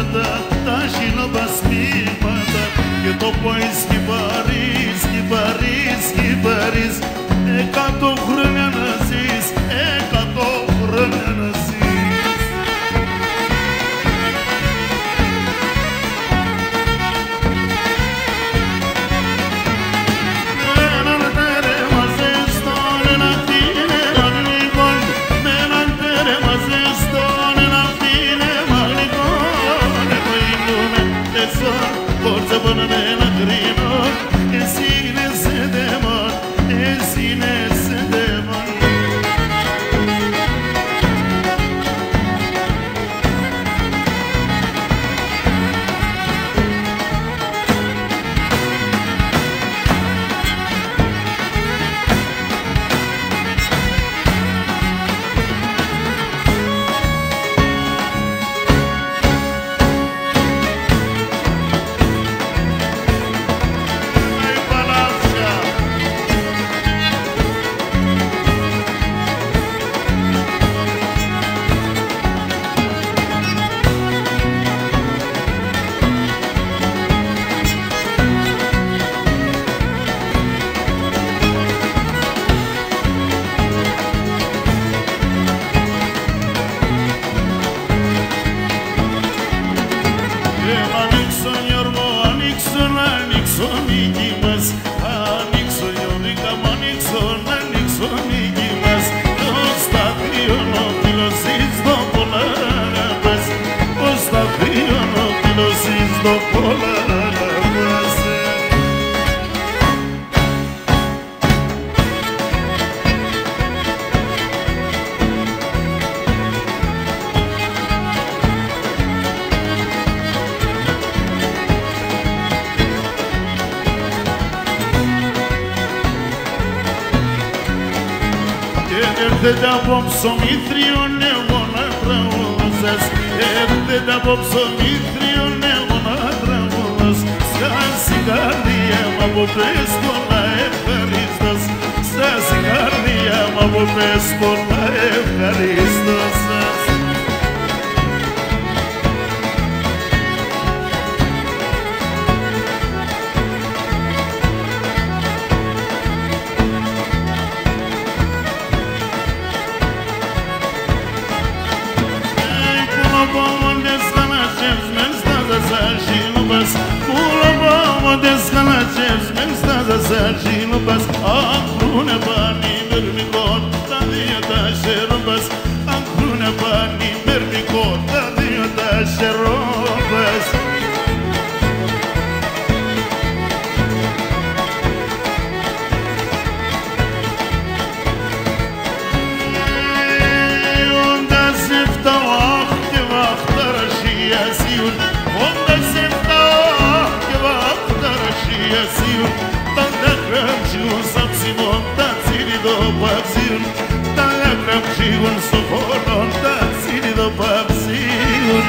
μάτα, τα χείλωμα σπίματα και το πόη σκυπαρείς 100 χρόνια να ζεις, 100 χρόνια να ζεις. Până ne lacrimo, e sine se demon, e sine se demon. Έρθετε από ψωμίθριον εγώ να τραγουδάς, έρθετε από ψωμίθριον εγώ να τραγουδάς. Σαν καρδιά μου από πες πολλά ευχαρίστας, σαν καρδιά μου από πες πολλά ευχαρίστας. Sarjinobas, Ankruna Bani, Mermikot, Tadiata Sherobas, Ankruna Bani, Mermikot, Tadiata Sherobas. Onda Sefta Waqti Waqta Rashia Siyun, Onda Sefta Waqti Waqta Rashia Siyun. Gram sapsimon tatsili do papsiun, gram shiun sofonon tatsili do papsiun.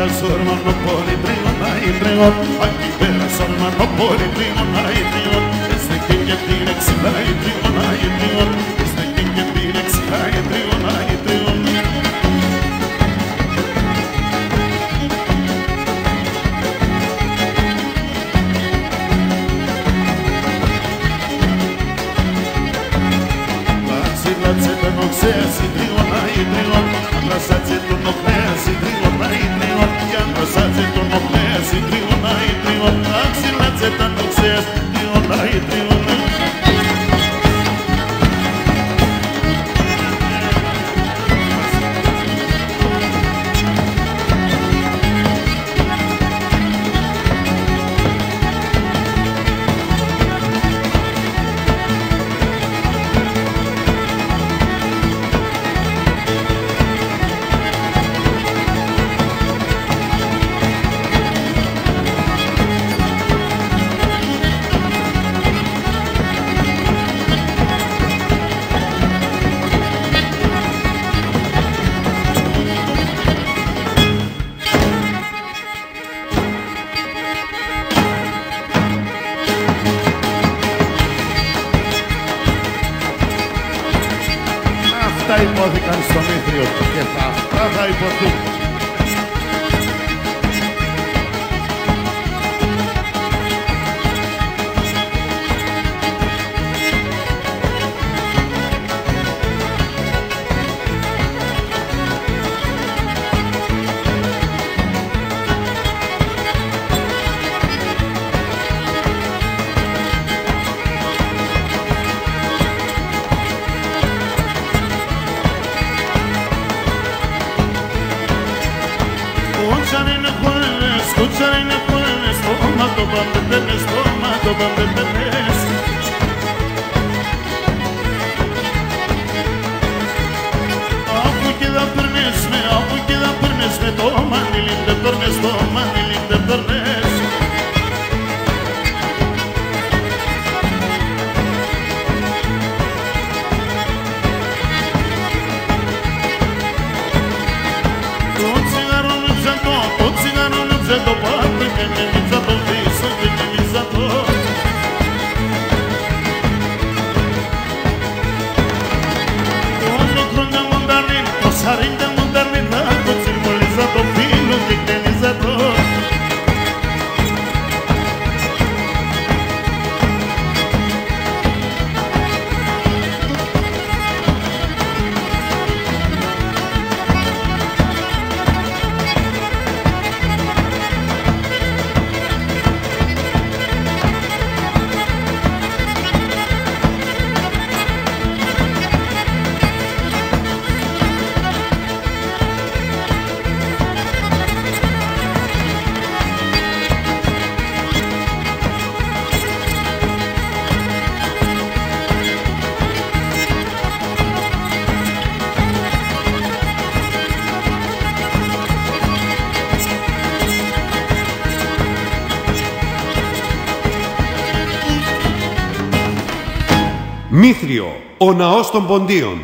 pera sormano poli trionai trion, anche pera sormano poli trionai trion, este kinge direk silai trionai trion, este kinge direk silai trionai trion. Lațe nu ksesi trionai trion, lăsați tu nu ksesi trionai trion, chiar lăsați tu nu ksesi trionai trion, lațe nu ksesi trionai trion. Αυτά υπόθηκαν στο Μήθριο και αυτά θα υποθούν. Escucharé jueves, toma tu bandetes, toma tu bandetes. Afu queda permis me, toma ni linde permis, toma ni linde permis. Το πάρτε και νεμίτσα το πίσω και νεμίτσα το. Όλη χρόνια μοντάρνη, το σαρίντε μοντάρνη, να το τσιμπολίζα το φίλο και κνενίζα το. Μήθριο, ο ναός των Ποντίων.